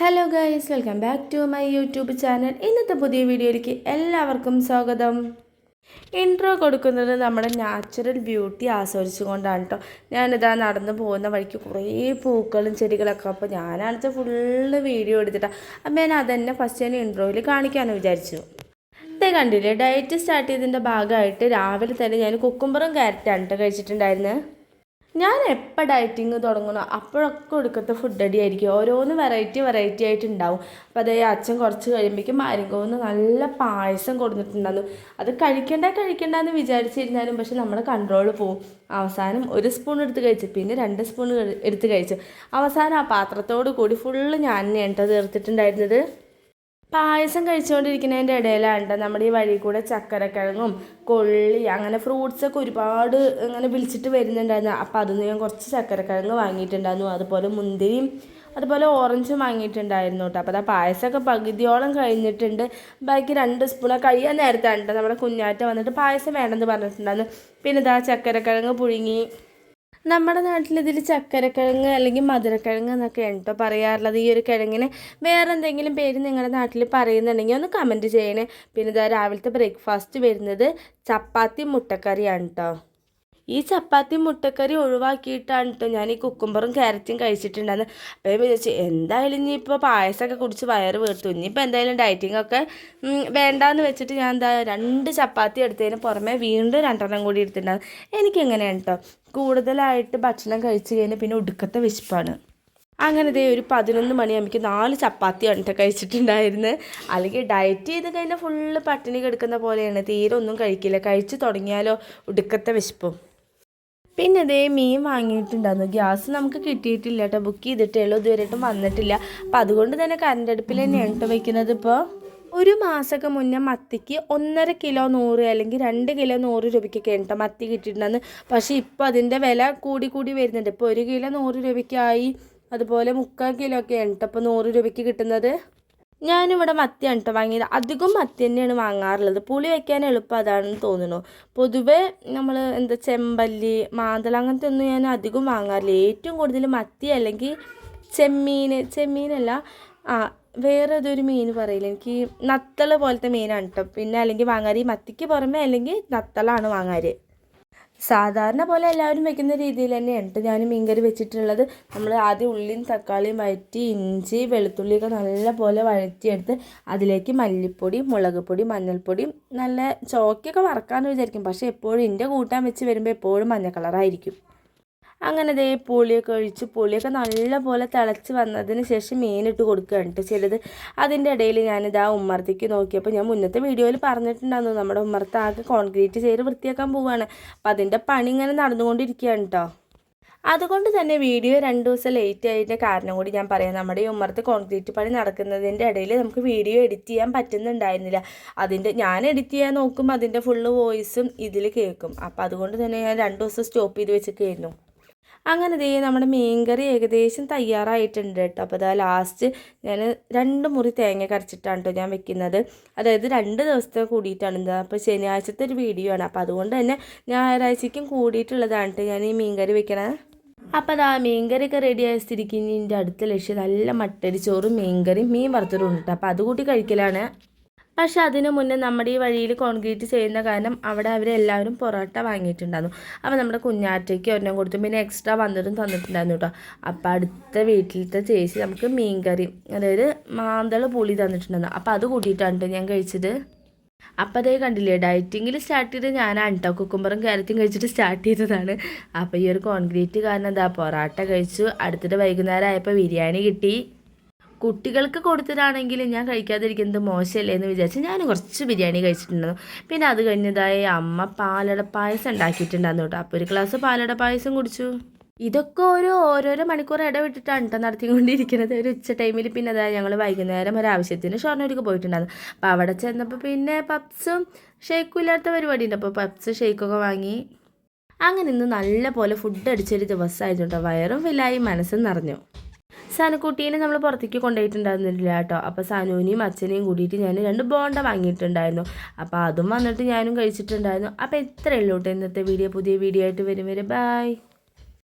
Hello guys, welcome back to my YouTube channel. ഇന്നത്തെ പുതിയ വീഡിയോയിലേക്ക് എല്ലാവർക്കും സ്വാഗതം. ഇൻട്രോ കൊടുക്കുന്നത് നമ്മുടെ നാച്ചുറൽ ബ്യൂട്ടി ആസ്വദിച്ചുകൊണ്ടാണ് കേട്ടോ. ഞാനിതാ നടന്നു പോകുന്ന വഴിക്ക് കുറേ പൂക്കളും ചെടികളൊക്കെ, അപ്പോൾ ഞാനാണിത് ഫുള്ള് വീഡിയോ എടുത്തിട്ടാണ്. അപ്പോൾ ഞാൻ അതന്നെ ഫസ്റ്റ് ഞാൻ ഇൻട്രോയിൽ കാണിക്കാമെന്ന് വിചാരിച്ചു. ഇതേ കണ്ടില്ലേ, ഡയറ്റ് സ്റ്റാർട്ട് ചെയ്തതിൻ്റെ ഭാഗമായിട്ട് രാവിലെ തന്നെ ഞാൻ കുക്കുംബറും ക്യാരറ്റാണ് കേട്ടോ കഴിച്ചിട്ടുണ്ടായിരുന്നത്. ഞാൻ എപ്പോൾ ഡയറ്റിങ് തുടങ്ങണോ അപ്പോഴൊക്കെ ഒടുക്കത്തെ ഫുഡ് അടിയായിരിക്കും. ഓരോന്ന് വെറൈറ്റി ആയിട്ടുണ്ടാവും. അപ്പോൾ അതേ അച്ഛൻ കുറച്ച് കഴിയുമ്പോഴേക്കും മാരിങ്കോന്ന് നല്ല പായസം കൊടുത്തിട്ടുണ്ടായിരുന്നു. അത് കഴിക്കണ്ടെന്ന് വിചാരിച്ചിരുന്നാലും പക്ഷെ നമ്മുടെ കൺട്രോൾ പോവും. അവസാനം 1 സ്പൂൺ എടുത്ത് കഴിച്ചു, പിന്നെ 2 സ്പൂൺ എടുത്ത് കഴിച്ചു. അവസാനം ആ പാത്രത്തോട് കൂടി ഫുള്ള് ഞാൻ തന്നെയാണ് കേട്ടോ തീർത്തിട്ടുണ്ടായിരുന്നത്. പായസം കഴിച്ചുകൊണ്ടിരിക്കുന്നതിൻ്റെ ഇടയിലാണ് നമ്മുടെ ഈ വഴി കൂടെ ചക്കരക്കിഴങ്ങും കൊള്ളി അങ്ങനെ ഫ്രൂട്ട്സൊക്കെ ഒരുപാട് ഇങ്ങനെ വിളിച്ചിട്ട് വരുന്നുണ്ടായിരുന്നു. അപ്പോൾ അതിന് ഞാൻ കുറച്ച് ചക്കരക്കിഴങ്ങ് വാങ്ങിയിട്ടുണ്ടായിരുന്നു. അതുപോലെ മുന്തിരിയും അതുപോലെ ഓറഞ്ചും വാങ്ങിയിട്ടുണ്ടായിരുന്നു കേട്ടോ. അപ്പോൾ ആ പായസമൊക്കെ പകുതിയോളം കഴിഞ്ഞിട്ടുണ്ട്. ബാക്കി 2 സ്പൂണ് കഴിയാൻ നേരത്താണ് കേട്ടോ നമ്മുടെ കുഞ്ഞാറ്റ വന്നിട്ട് പായസം വേണമെന്ന് പറഞ്ഞിട്ടുണ്ടായിരുന്നു. പിന്നെ ഇതാ ചക്കരക്കിഴങ്ങ് പുഴുങ്ങി. നമ്മുടെ നാട്ടിലിതിൽ ചക്കരക്കിഴങ്ങ് അല്ലെങ്കിൽ മധുരക്കിഴങ്ങ് എന്നൊക്കെയാണ് കേട്ടോ പറയാറുള്ളത്. ഈ ഒരു കിഴങ്ങിന് വേറെ എന്തെങ്കിലും പേര് നിങ്ങളുടെ നാട്ടിൽ പറയുന്നുണ്ടെങ്കിൽ ഒന്ന് കമൻറ്റ് ചെയ്യണേ. പിന്നെ ഇതാ രാവിലത്തെ ബ്രേക്ക്ഫാസ്റ്റ് വരുന്നത് ചപ്പാത്തി മുട്ടക്കറിയാണ് കേട്ടോ. ഈ ചപ്പാത്തി മുട്ടക്കറി ഒഴിവാക്കിയിട്ടാണ് കേട്ടോ ഞാൻ ഈ കുക്കുംബറും ക്യാരറ്റും കഴിച്ചിട്ടുണ്ടായിരുന്നു. അപ്പോൾ ഞാൻ വിചാരിച്ചു എന്തായാലും ഇനിയിപ്പോൾ പായസമൊക്കെ കുടിച്ച് വയറ് വീർത്തു, ഇനിയിപ്പോൾ എന്തായാലും ഡയറ്റിങ്ങൊക്കെ വേണ്ടാന്ന് വെച്ചിട്ട് ഞാൻ എന്താ 2 ചപ്പാത്തി എടുത്തതിന് പുറമെ വീണ്ടും 2 കൂടി എടുത്തിട്ടുണ്ടായിരുന്നു. എനിക്കെങ്ങനെയാണ് കേട്ടോ കൂടുതലായിട്ട് ഭക്ഷണം കഴിച്ച് കഴിഞ്ഞാൽ പിന്നെ ഒടുക്കത്തെ വിശപ്പാണ്. അങ്ങനെ ഇതേ ഒരു 11 മണിയാകുമ്പോൾ 4 ചപ്പാത്തിയാണ് കേട്ടോ കഴിച്ചിട്ടുണ്ടായിരുന്നത്. അല്ലെങ്കിൽ ഡയറ്റ് ചെയ്ത് കഴിഞ്ഞാൽ ഫുള്ള് പട്ടിണി കിടക്കുന്ന പോലെയാണ്, തീരെ ഒന്നും കഴിക്കില്ല. കഴിച്ച് തുടങ്ങിയാലോ ഒടുക്കത്തെ വിശപ്പും. പിന്നെ ഇതേ മീൻ വാങ്ങിയിട്ടുണ്ടായിരുന്നു. ഗ്യാസ് നമുക്ക് കിട്ടിയിട്ടില്ല കേട്ടോ, ബുക്ക് ചെയ്തിട്ടേ ഉള്ളൂ, ഇതുവരെയായിട്ടും വന്നിട്ടില്ല. അപ്പം അതുകൊണ്ട് തന്നെ കറണ്ട് അടുപ്പിൽ തന്നെയാണ് കേട്ടോ വയ്ക്കുന്നത്. ഇപ്പോൾ ഒരു മാസമൊക്കെ മുന്നേ മത്തിക്ക് 1.5 കിലോ 100 അല്ലെങ്കിൽ 2 കിലോ 100 രൂപയ്ക്കൊക്കെ കേട്ടോ മത്തി കിട്ടിയിട്ടുണ്ടെന്ന്. പക്ഷേ ഇപ്പോൾ അതിൻ്റെ വില കൂടി വരുന്നുണ്ട്. ഇപ്പോൾ 1 കിലോ 100 രൂപയ്ക്കായി. അതുപോലെ 3/4 കിലോ ഒക്കെ ആണ് കേട്ടോ ഇപ്പോൾ 100 രൂപയ്ക്ക് കിട്ടുന്നത്. ഞാനിവിടെ മത്തിയാണ് കേട്ടോ വാങ്ങിയത്. അധികം മത്തി തന്നെയാണ് വാങ്ങാറുള്ളത്. പുളി വയ്ക്കാൻ എളുപ്പം അതാണെന്ന് തോന്നുന്നു. പൊതുവേ നമ്മൾ ചെമ്പല്ലി മാന്തള അങ്ങനത്തെ ഒന്നും ഞാൻ അധികം വാങ്ങാറില്ല. ഏറ്റവും കൂടുതൽ മത്തി അല്ലെങ്കിൽ ചെമ്മീനല്ല വേറെ ഏതൊരു മീൻ പറയില്ല, എനിക്ക് നത്തള പോലത്തെ മീനാണ് കേട്ടോ പിന്നെ അല്ലെങ്കിൽ വാങ്ങാറ്. ഈ മത്തിക്ക് പുറമെ അല്ലെങ്കിൽ നത്തളാണ് വാങ്ങാറ്. സാധാരണ പോലെ എല്ലാവരും വെക്കുന്ന രീതിയിൽ തന്നെയാണ് കേട്ടോ ഞാൻ മീൻകറി വെച്ചിട്ടുള്ളത്. നമ്മൾ ആദ്യം ഉള്ളിയും തക്കാളിയും വഴറ്റി ഇഞ്ചി വെളുത്തുള്ളിയൊക്കെ നല്ല പോലെ വഴറ്റിയെടുത്ത് അതിലേക്ക് മല്ലിപ്പൊടി മുളക് പൊടി മഞ്ഞൾപ്പൊടി നല്ല ചോക്കൊക്കെ വറക്കാമെന്ന് വിചാരിക്കും. പക്ഷേ എപ്പോഴും എൻ്റെ കൂട്ടാൻ വെച്ച് വരുമ്പോൾ എപ്പോഴും മഞ്ഞ കളറായിരിക്കും. അങ്ങനെ ദേ പുളിയൊക്കെ ഒഴിച്ച് പുളിയൊക്കെ നല്ല പോലെ തിളച്ച് വന്നതിന് ശേഷം മീനിട്ട് കൊടുക്കുകയാണ് കേട്ടോ ചിലത്. അതിൻ്റെ ഇടയിൽ ഞാനിതാ ഉമ്മറത്തേക്ക് നോക്കിയപ്പോൾ ഞാൻ മുന്നത്തെ വീഡിയോയിൽ പറഞ്ഞിട്ടുണ്ടായിരുന്നു നമ്മുടെ ഉമ്മറത്ത് ആകെ കോൺക്രീറ്റ് ചെയ്ത് വൃത്തിയാക്കാൻ പോവുകയാണ്. അപ്പം അതിൻ്റെ പണി ഇങ്ങനെ നടന്നുകൊണ്ടിരിക്കുകയാണ് കേട്ടോ. അതുകൊണ്ട് തന്നെ വീഡിയോ 2 ദിവസം ലേറ്റ് ആയതിൻ്റെ കാരണം കൂടി ഞാൻ പറയാം. നമ്മുടെ ഈ ഉമ്മറത്ത് കോൺക്രീറ്റ് പണി നടക്കുന്നതിൻ്റെ ഇടയിൽ നമുക്ക് വീഡിയോ എഡിറ്റ് ചെയ്യാൻ പറ്റുന്നുണ്ടായിരുന്നില്ല. ഞാൻ എഡിറ്റ് ചെയ്യാൻ നോക്കുമ്പോൾ അതിൻ്റെ ഫുള്ള് വോയിസും ഇതിൽ കേൾക്കും. അപ്പോൾ അതുകൊണ്ട് തന്നെ ഞാൻ 2 ദിവസം സ്റ്റോപ്പ് ചെയ്ത് വെച്ചിട്ടായിരുന്നു. അങ്ങനെ ദേ നമ്മുടെ മീൻകറി ഏകദേശം തയ്യാറായിട്ടുണ്ട് കേട്ടോ. അപ്പോൾ അതാ ലാസ്റ്റ് ഞാൻ 2 മുറി തേങ്ങ കരച്ചിട്ടാണ് കേട്ടോ ഞാൻ വെക്കുന്നത്. അതായത് 2 ദിവസത്തെ കൂടിയിട്ടാണ്. അപ്പോൾ ശനിയാഴ്ചത്തെ ഒരു വീഡിയോ ആണ്. അപ്പോൾ അതുകൊണ്ട് തന്നെ ഞായറാഴ്ചയ്ക്കും കൂടിയിട്ടുള്ളതാണ് കേട്ടോ ഞാൻ ഈ മീൻകറി വെക്കണത്. അപ്പോൾ അതാ മീൻകറിയൊക്കെ റെഡി ആയ സ്ഥിതിക്ക് എൻ്റെ അടുത്ത ലക്ഷ്യം നല്ല മട്ടരി ചോറും മീൻകറിയും മീൻ വറുത്തതും ഉണ്ട്. അപ്പോൾ അതുകൂട്ടി കഴിക്കലാണ്. പക്ഷെ അതിനു മുന്നേ നമ്മുടെ ഈ വഴിയിൽ കോൺക്രീറ്റ് ചെയ്യുന്ന കാരണം അവിടെ അവരെല്ലാവരും പൊറോട്ട വാങ്ങിയിട്ടുണ്ടായിരുന്നു. അപ്പോൾ നമ്മുടെ കുഞ്ഞാറ്റയ്ക്ക് ഒരെണ്ണം കൊടുത്തു, പിന്നെ എക്സ്ട്രാ വന്നതും തന്നിട്ടുണ്ടായിരുന്നു കേട്ടോ. അപ്പോൾ അടുത്ത വീട്ടിലത്തെ ചേച്ചി നമുക്ക് മീൻകറി അതായത് മാന്തള പുളി തന്നിട്ടുണ്ടായിരുന്നു. അപ്പോൾ അത് കൂട്ടിയിട്ടാണ് ഞാൻ കഴിച്ചത്. അപ്പോൾ അതേ കണ്ടില്ലേ, ഡയറ്റിങ്ങിൽ സ്റ്റാർട്ട് ചെയ്ത് ഞാനാണ് കേട്ടോ കുക്കുംബറും ക്യാരറ്റും കഴിച്ചിട്ട് സ്റ്റാർട്ട് ചെയ്തതാണ്. അപ്പോൾ ഈ ഒരു കോൺക്രീറ്റ് കാരണം എന്താ പൊറോട്ട കഴിച്ചു. അടുത്തിട്ട് വൈകുന്നേരം ആയപ്പോൾ ബിരിയാണി കിട്ടി. കുട്ടികൾക്ക് കൊടുത്തതാണെങ്കിൽ ഞാൻ കഴിക്കാതിരിക്കുന്നത് മോശമല്ലേ എന്ന് വിചാരിച്ച് ഞാൻ കുറച്ച് ബിരിയാണി കഴിച്ചിട്ടുണ്ടായിരുന്നു. പിന്നെ അത് കഴിഞ്ഞതായി അമ്മ പാലട പായസം ഉണ്ടാക്കിയിട്ടുണ്ടായിരുന്നു കേട്ടോ. അപ്പോൾ ഒരു ഗ്ലാസ് പാലട പായസം കുടിച്ചു. ഇതൊക്കെ ഓരോരോ മണിക്കൂർ ഇടവിട്ടിട്ടാണ് കേട്ടോ നടത്തിക്കൊണ്ടിരിക്കുന്നത് ഒരു ഉച്ച ടൈമിൽ. പിന്നെ അതായത് ഞങ്ങൾ വൈകുന്നേരം ഒരാവശ്യത്തിന് ഷൊർണൂർക്ക് പോയിട്ടുണ്ടായിരുന്നു. അപ്പോൾ അവിടെ ചെന്നപ്പോൾ പിന്നെ പപ്സും ഷേക്കും ഇല്ലാത്ത പരിപാടി ഉണ്ട്. അപ്പോൾ പപ്സ് ഷേക്കൊക്കെ വാങ്ങി. അങ്ങനെ ഇന്ന് നല്ല പോലെ ഫുഡ് അടിച്ചൊരു ദിവസമായിരുന്നു കേട്ടോ. വയറും ഫില്ലായി മനസ്സും നിറഞ്ഞു. സാനുക്കുട്ടീനെ നമ്മൾ പുറത്തേക്ക് കൊണ്ടുപോയിട്ടുണ്ടായിരുന്നില്ല കേട്ടോ. അപ്പോൾ സാനുവിനെയും അച്ഛനെയും കൂടിയിട്ട് ഞാൻ 2 ബോണ്ട വാങ്ങിയിട്ടുണ്ടായിരുന്നു. അപ്പോൾ അതും വന്നിട്ട് ഞാനും കഴിച്ചിട്ടുണ്ടായിരുന്നു. അപ്പോൾ ഇത്രയേ ഉള്ളൂ കേട്ടോ ഇന്നത്തെ വീഡിയോ. പുതിയ വീഡിയോ ആയിട്ട് വരും വരെ. ബൈ.